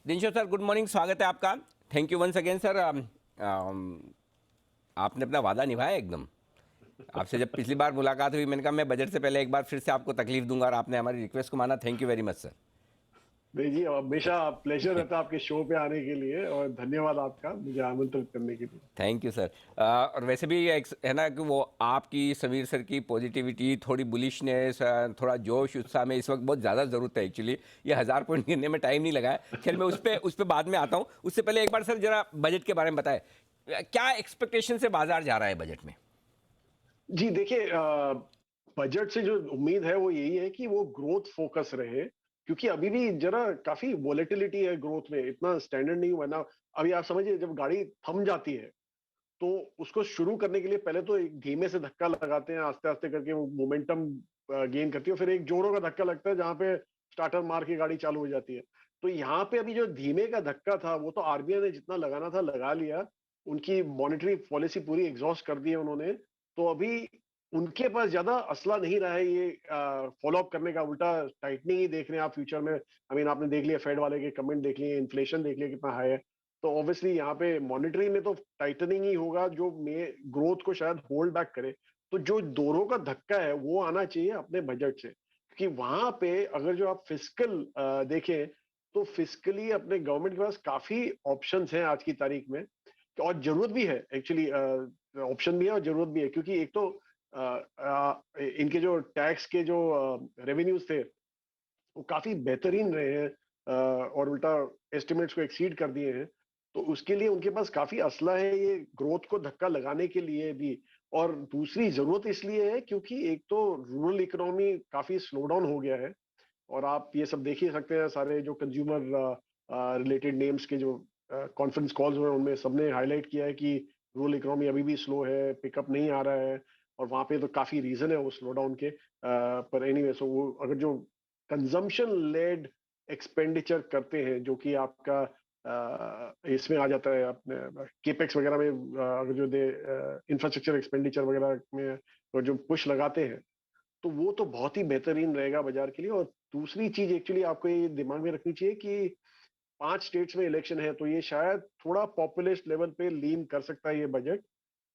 Dinshaw sir, good morning, स्वागत है आपका। Thank you once again sir. आपने अपना वादा निभाया एकदम। आपसे जब पिछली बार मुलाकात हुई, मैंने कहा मैं बजट से पहले एक बार फिर से आपको तकलीफ दूंगा, और आपने हमारी रिक्वेस्ट को माना। Thank you very much sir. नहीं जी, हमेशा प्लेजर रहता है आपके शो पे आने के लिए और धन्यवाद आपका मुझे आमंत्रित करने के लिए। Thank you sir. और वैसे भी है ना कि वो आपकी, समीर सर की पॉजिटिविटी, थोड़ी बुलिशनेस, थोड़ा जोश उत्साह में इस वक्त बहुत ज़्यादा ज़रूरत है एक्चुअली। ये 1000 पॉइंट गिनने में टाइम नहीं लगा है। खैर, मैं उस पर बाद में आता हूँ। उससे पहले एक बार सर जरा बजट के बारे में बताएं, क्या एक्सपेक्टेशन से बाजार जा रहा है बजट में? जी देखिए, बजट से जो उम्मीद है वो यही है कि वो ग्रोथ फोकस रहे, क्योंकि अभी भी जरा काफी वॉलेटिलिटी है ग्रोथ में, इतना स्टैंडर्ड नहीं हुआ ना। अभी आप समझिए, जब गाड़ी थम जाती है तो उसको शुरू करने के लिए पहले तो एक धीमे से धक्का लगाते हैं, आस्ते आस्ते करके वो मोमेंटम गेन करती है, फिर एक जोरों का धक्का लगता है जहां पे स्टार्टर मार के गाड़ी चालू हो जाती है। तो यहाँ पे अभी जो धीमे का धक्का था वो तो आरबीआई ने जितना लगाना था लगा लिया, उनकी मॉनेटरी पॉलिसी पूरी एग्जॉस्ट कर दी है उन्होंने। तो अभी उनके पास ज्यादा असला नहीं रहा है ये फॉलो अप करने का, उल्टा टाइटनिंग ही देख रहे हैं आप फ्यूचर में। आई मीन, आपने देख लिया फेड वाले के कमेंट, देख लिए इन्फ्लेशन, देख लिया कितना हाई है। तो ऑब्वियसली यहाँ पे मॉनिटरी में तो टाइटनिंग ही होगा जो में ग्रोथ को शायद होल्ड बैक करे। तो जो दोनों का धक्का है वो आना चाहिए अपने बजट से, क्योंकि वहां पे अगर जो आप फिस्कल देखें तो फिस्कली अपने गवर्नमेंट के पास काफी ऑप्शंस हैं आज की तारीख में। और जरूरत भी है एक्चुअली, ऑप्शन भी है और जरूरत भी है, क्योंकि एक तो इनके जो टैक्स के जो रेवेन्यूज थे वो काफी बेहतरीन रहे हैं, और उल्टा एस्टिमेट्स को एक्सीड कर दिए हैं। तो उसके लिए उनके पास काफी असला है ये ग्रोथ को धक्का लगाने के लिए भी। और दूसरी जरूरत इसलिए है क्योंकि एक तो रूरल इकोनॉमी काफी स्लो डाउन हो गया है, और आप ये सब देख ही सकते हैं, सारे जो कंज्यूमर रिलेटेड नेम्स के जो कॉन्फ्रेंस कॉल्स हुए उनमें सबने हाईलाइट किया है कि रूरल इकोनॉमी अभी भी स्लो है, पिकअप नहीं आ रहा है। और वहां पे तो काफी रीजन है वो स्लो डाउन के, पर एनीवे, सो वो अगर जो कंजम्पशन लेड एक्सपेंडिचर करते हैं जो कि आपका इसमें आ जाता है अपने केपेक्स वगैरह में, अगर जो दे इंफ्रास्ट्रक्चर एक्सपेंडिचर वगैरह में अगर जो पुश लगाते हैं तो वो तो बहुत ही बेहतरीन रहेगा बाजार के लिए। और दूसरी चीज एक्चुअली आपको ये दिमाग में रखनी चाहिए कि 5 स्टेट्स में इलेक्शन है, तो ये शायद थोड़ा पॉपुलिस्ट लेवल पे लीन कर सकता है ये बजट,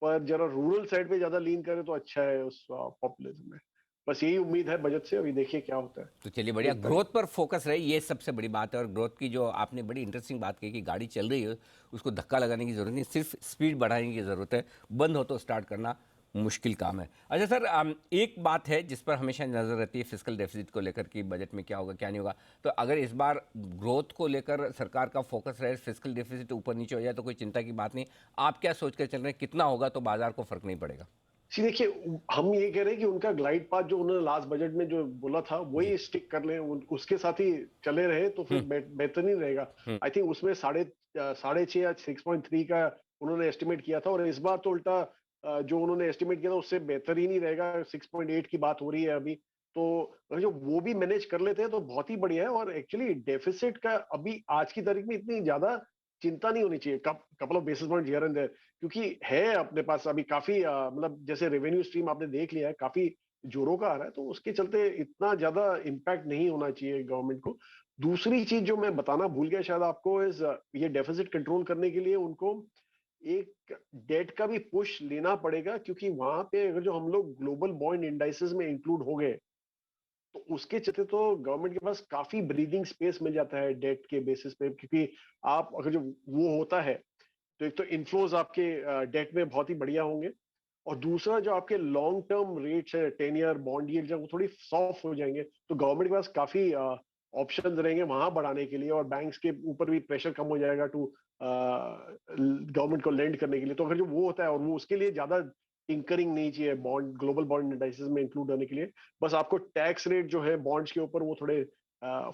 पर जरा रूरल साइड पे ज्यादा लीन करे तो अच्छा है उस पॉपुलिज्म में। बस यही उम्मीद है बजट से, अभी देखिए क्या होता है। तो चलिए, बढ़िया, 1 तारीख। ग्रोथ पर फोकस रहे, ये सबसे बड़ी बात है। और ग्रोथ की जो आपने बड़ी इंटरेस्टिंग बात कही कि गाड़ी चल रही है, उसको धक्का लगाने की ज़रूरत नहीं, सिर्फ स्पीड बढ़ाने की ज़रूरत है। बंद हो तो स्टार्ट करना मुश्किल काम है। अच्छा सर, एक बात है जिस पर हमेशा नज़र रहती है, फिस्कल डेफिसिट को लेकर कि बजट में क्या होगा क्या नहीं होगा। तो अगर इस बार ग्रोथ को लेकर सरकार का फोकस रहे, फिस्कल डेफिसिट ऊपर नीचे हो जाए तो कोई चिंता की बात नहीं। आप क्या सोच कर चल रहे हैं, कितना होगा तो बाजार को फर्क नहीं पड़ेगा? जी देखिए, हम ये कह रहे हैं कि उनका ग्लाइड पाथ जो उन्होंने लास्ट बजट में जो बोला था जी। वही स्टिक कर लें, उसके साथ ही चले रहे तो फिर हम्म। बेहतरीन रहेगा। हम्म। आई थिंक उसमें साढ़े छः या 6.3 का उन्होंने एस्टिमेट किया था, और इस बार तो उल्टा जो उन्होंने एस्टिमेट किया था उससे बेहतरीन ही रहेगा, 6.8 की बात हो रही है अभी। तो अगर जो वो भी मैनेज कर लेते हैं तो बहुत ही बढ़िया है। और एक्चुअली डेफिसिट का अभी आज की तारीख में इतनी ज्यादा चिंता नहीं होनी चाहिए, couple of basis point here and there, क्योंकि है अपने पास अभी काफी मतलब जैसे रेवेन्यू स्ट्रीम आपने देख लिया है काफी जोरों का आ रहा है, तो उसके चलते इतना ज्यादा इम्पैक्ट नहीं होना चाहिए गवर्नमेंट को। दूसरी चीज जो मैं बताना भूल गया शायद आपको, इस ये डेफिसिट कंट्रोल करने के लिए उनको एक डेट का भी पुश लेना पड़ेगा, क्योंकि वहां पे अगर जो हम लोग ग्लोबल बॉन्ड इंडाइसेस में इंक्लूड हो गए तो उसके चलते तो गवर्नमेंट के पास काफी ब्रीदिंग स्पेस मिल जाता है डेट के बेसिस पे, क्योंकि आप अगर जो वो होता है तो एक तो इन्फ्लोज आपके डेट में बहुत ही बढ़िया होंगे, और दूसरा जो आपके लॉन्ग टर्म रेट्स है 10 ईयर बॉन्ड यील्ड वो थोड़ी सॉफ्ट हो जाएंगे, तो गवर्नमेंट के पास काफी ऑप्शंस रहेंगे वहां बढ़ाने के लिए, और बैंक्स के ऊपर भी प्रेशर कम हो जाएगा टू गवर्नमेंट को लेंड करने के लिए। तो अगर जो वो होता है, और वो उसके लिए ज्यादा टिंकरिंग नहीं चाहिए बॉन्ड ग्लोबल बॉन्ड इंडाइसेस में इंक्लूड होने के लिए, बस आपको टैक्स रेट जो है बॉन्ड्स के ऊपर वो थोड़े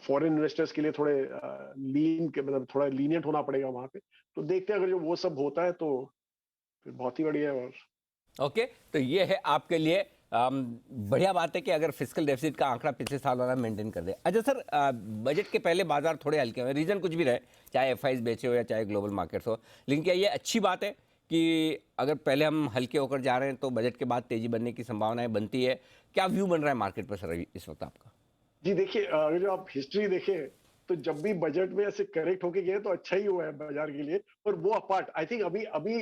फॉरेन इन्वेस्टर्स के लिए थोड़े लीन मतलब थोड़ा लीनियंट होना पड़ेगा वहां पे। तो देखते हैं अगर जो वो सब होता है तो फिर बहुत ही बढ़िया है। और ओके, तो ये है आपके लिए बढ़िया बात है कि अगर फिस्कल डेफिसिट का आंकड़ा पिछले साल वाला मेंटेन कर दे। अच्छा सर, बजट के पहले बाजार थोड़े हल्के हुए, रीज़न कुछ भी रहे, चाहे एफआईज बेचे हो या चाहे ग्लोबल मार्केट्स हो, लेकिन क्या ये अच्छी बात है कि अगर पहले हम हल्के होकर जा रहे हैं तो बजट के बाद तेजी बनने की संभावनाएं बनती है? क्या व्यू बन रहा है मार्केट पर सर इस वक्त आपका? जी देखिए, अगर जो आप हिस्ट्री देखें तो जब भी बजट में ऐसे करेक्ट होके गए तो अच्छा ही हुआ है बाजार के लिए। पर वो अपार्ट आई थिंक अभी अभी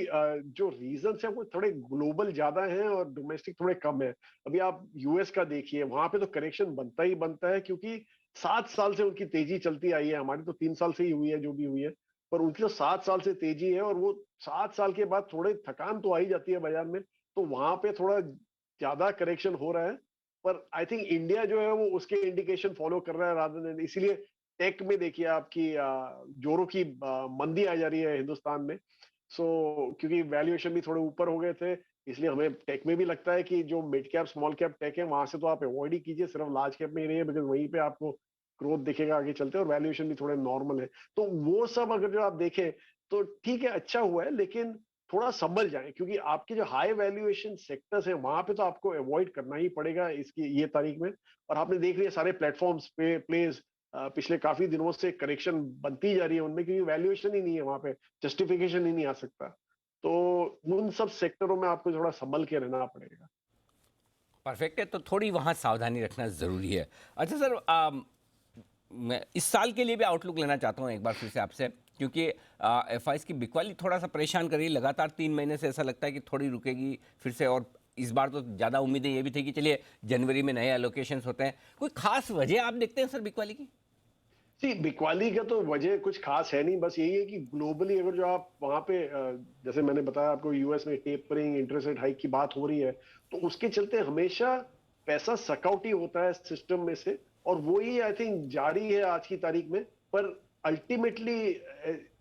जो रीजंस है वो थोड़े ग्लोबल ज्यादा हैं और डोमेस्टिक थोड़े कम है। अभी आप यूएस का देखिए, वहां पे तो करेक्शन बनता ही बनता है, क्योंकि 7 साल से उनकी तेजी चलती आई है। हमारी तो 3 साल से ही हुई है जो भी हुई है, पर उनकी तो 7 साल से तेजी है, और वो 7 साल के बाद थोड़े थकान तो आ ही जाती है बाजार में। तो वहां पे थोड़ा ज्यादा करेक्शन हो रहा है। पर आई थिंक इंडिया जो है वो उसके इंडिकेशन फॉलो कर रहा है रादर देन, इसीलिए टेक में देखिए आपकी जोरों की मंदी आ जा रही है हिंदुस्तान में। सो क्योंकि वैल्यूएशन भी थोड़े ऊपर हो गए थे, इसलिए हमें टेक में भी लगता है कि जो mid cap small cap tech है वहां से तो आप अवॉइड ही कीजिए, सिर्फ लार्ज कैप में ही रहिए, बिकॉज वहीं पे आपको ग्रोथ दिखेगा आगे चलते, और वैल्यूएशन भी थोड़े नॉर्मल है। तो वो सब अगर जो आप देखें तो ठीक है, अच्छा हुआ है, लेकिन थोड़ा संभल जाए, क्योंकि आपके जो हाई वैल्यूएशन सेक्टर्स है वहां पे तो आपको अवॉइड करना ही पड़ेगा इसकी ये तारीख में। और आपने देख लिया सारे प्लेटफॉर्म्स पे प्लेज पिछले काफी दिनों से करेक्शन बनती जा रही है उनमें, क्योंकि वैल्यूएशन ही नहीं है वहां पे, जस्टिफिकेशन ही नहीं आ सकता। तो उन सब सेक्टरों में आपको थोड़ा संभल के रहना पड़ेगा। परफेक्ट है, तो थोड़ी वहाँ सावधानी रखना ज़रूरी है। अच्छा सर, मैं इस साल के लिए भी आउटलुक लेना चाहता हूँ एक बार फिर से आपसे, क्योंकि एफ आई की बिकवाली थोड़ा सा परेशान कर रही है लगातार 3 महीने से। ऐसा लगता है कि थोड़ी रुकेगी फिर से, और इस बार तो ज़्यादा उम्मीदें ये भी थी कि चलिए जनवरी में नए एलोकेशंस होते हैं। कोई खास वजह आप देखते हैं सर बिकवाली की? सी बिकवाली का तो वजह कुछ खास है नहीं, बस यही है कि ग्लोबली अगर जो आप वहां पे जैसे मैंने बताया आपको, यूएस में टेपरिंग इंटरेस्ट रेट हाइक की बात हो रही है, तो उसके चलते हमेशा पैसा सकआउट ही होता है सिस्टम में से, और वो ही आई थिंक जारी है आज की तारीख में। पर अल्टीमेटली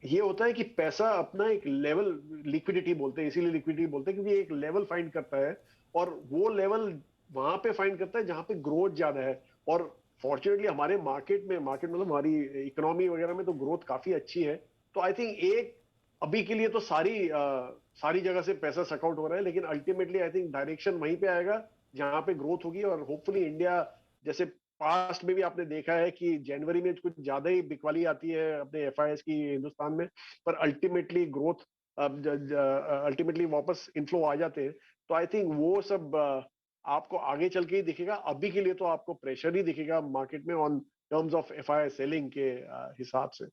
ये होता है कि पैसा अपना एक लेवल, लिक्विडिटी बोलते हैं, इसीलिए लिक्विडिटी बोलते हैं क्योंकि एक लेवल फाइंड करता है, और वो लेवल वहां पे फाइंड करता है जहां पे ग्रोथ ज्यादा है। और फॉर्चुनेटली हमारे मार्केट मतलब हमारी इकोनॉमी वगैरह में तो ग्रोथ काफी अच्छी है। तो आई थिंक एक अभी के लिए तो सारी जगह से पैसा सकआउट हो रहा है, लेकिन अल्टीमेटली आई थिंक डायरेक्शन वहीं पे आएगा जहां पे ग्रोथ होगी। और होपफुली इंडिया, जैसे पास्ट में भी आपने देखा है कि जनवरी में कुछ ज्यादा ही बिकवाली आती है अपने एफआईएस की हिंदुस्तान में, पर अल्टीमेटली ग्रोथ, अल्टीमेटली वापस इनफ्लो आ जाते हैं। तो आई थिंक वो सब आपको आगे चल के ही दिखेगा। अभी के लिए तो आपको प्रेशर ही दिखेगा मार्केट में on terms of FI selling के हिसाब से।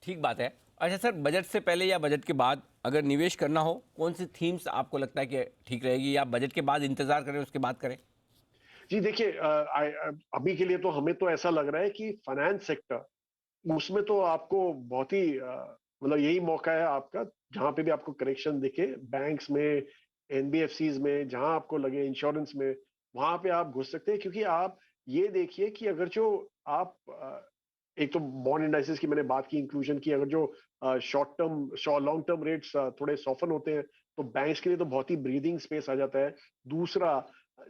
ठीक बात है। अच्छा सर, बजट से पहले या बजट के बाद अगर निवेश करना हो, कौन सी थीम्स आपको लगता है कि ठीक रहेगी, या बजट के बाद इंतजार करें उसके बाद करें? जी देखिए, अभी के लिए तो हमें तो ऐसा लग रहा है कि फाइनेंस सेक्टर, उसमें तो आपको बहुत ही मतलब यही मौका है आपका, जहां पे भी आपको करेक्शन दिखे, बैंक्स में, एनबीएफसीज में, जहां आपको लगे, इंश्योरेंस में, वहां पे आप घुस सकते हैं। क्योंकि आप ये देखिए कि अगर जो आप एक तो बॉन्ड इंडाइसेस की मैंने बात की, इंक्लूजन की, अगर जो short term long term rates थोड़े सॉफन होते हैं, तो बैंक्स के लिए तो बहुत ही ब्रीदिंग स्पेस आ जाता है। दूसरा,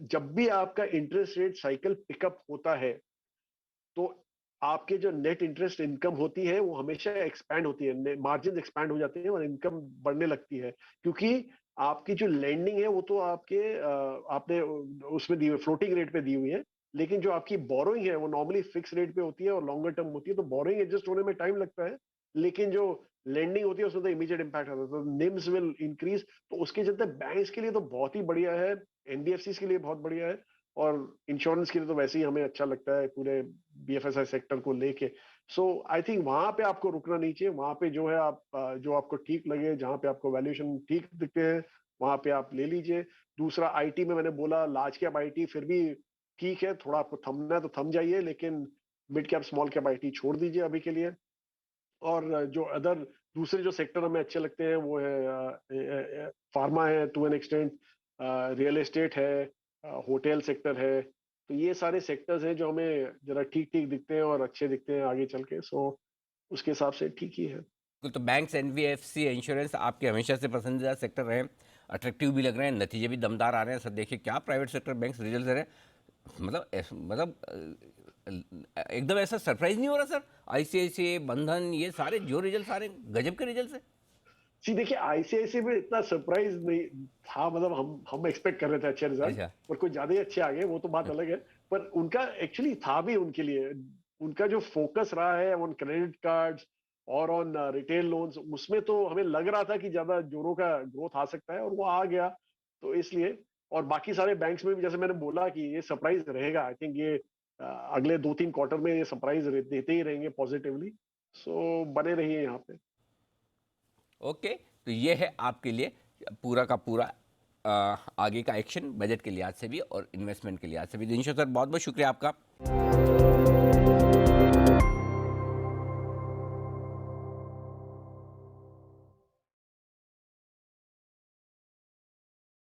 जब भी आपका इंटरेस्ट रेट साइकिल पिकअप होता है, तो आपके जो नेट इंटरेस्ट इनकम होती है वो हमेशा एक्सपैंड होती है, मार्जिन एक्सपैंड हो जाते हैं और इनकम बढ़ने लगती है। क्योंकि आपकी जो लेंडिंग है वो तो आपने उसमें दी हुई, फ्लोटिंग रेट पे दी हुई है, लेकिन जो आपकी बोरोइंग है वो नॉर्मली फिक्स रेट पे होती है और लॉन्गर टर्म होती है। तो बोरोइंग एडजस्ट होने में टाइम लगता है, लेकिन जो लेंडिंग होती है उसमें तो इमीडिएट इम्पैक्ट आता है, तो निम्स विल इंक्रीज। तो उसके चलते बैंक्स के लिए तो बहुत ही बढ़िया है, एनबीएफसी के लिए बहुत बढ़िया है, और इंश्योरेंस के लिए तो वैसे ही हमें अच्छा लगता है पूरे बीएफएसआई सेक्टर को लेके। सो आई थिंक वहां पे आपको रुकना नहीं चाहिए, वहां पे जो है आप जो आपको ठीक लगे, जहां पे आपको वैल्यूएशन ठीक दिखते हैं, वहां पे आप ले लीजिए। दूसरा, आईटी में मैंने बोला लार्ज कैप आईटी फिर भी ठीक है, थोड़ा आपको थमना है तो थम जाइए, लेकिन mid cap small cap IT छोड़ दीजिए अभी के लिए। और जो अदर दूसरे जो सेक्टर हमें अच्छे लगते हैं वो है फार्मा है to an extent, real estate है, होटल सेक्टर है। तो ये सारे सेक्टर्स हैं जो हमें जरा ठीक ठीक दिखते हैं और अच्छे दिखते हैं आगे चल के। सो उसके हिसाब से ठीक ही है। बिल्कुल, तो बैंक्स, एनबीएफसी, इंश्योरेंस आपके हमेशा से पसंदीदा सेक्टर रहे हैं, अट्रैक्टिव भी लग रहे हैं, नतीजे भी दमदार आ रहे हैं सर। देखिए क्या प्राइवेट सेक्टर बैंक्स रिजल्ट दे रहे हैं, मतलब एकदम ऐसा सरप्राइज नहीं हो रहा सर? आईसीआईसीआई, बंधन, ये सारे जो रिजल्ट आ रहे हैं गजब के रिजल्ट है। जी देखिए, आईसीआईसी में इतना सरप्राइज नहीं था, मतलब हम एक्सपेक्ट कर रहे थे अच्छे रिजल्ट, अच्छा। पर कुछ ज्यादा ही अच्छे आ गए, वो तो बात अलग है। पर उनका एक्चुअली था भी उनके लिए, उनका जो फोकस रहा है ऑन क्रेडिट कार्ड्स और ऑन रिटेल लोन्स, उसमें तो हमें लग रहा था कि ज्यादा जोरों का ग्रोथ आ सकता है, और वो आ गया। तो इसलिए, और बाकी सारे बैंक्स में भी जैसे मैंने बोला कि ये सरप्राइज रहेगा, आई थिंक ये अगले 2-3 क्वार्टर में ये सरप्राइज देते ही रहेंगे पॉजिटिवली। सो बने रहिए यहाँ पे। ओके, तो ये है आपके लिए पूरा का पूरा आगे का एक्शन, बजट के लिहाज से भी और इन्वेस्टमेंट के लिहाज से भी। दिनेश सर, बहुत बहुत शुक्रिया आपका।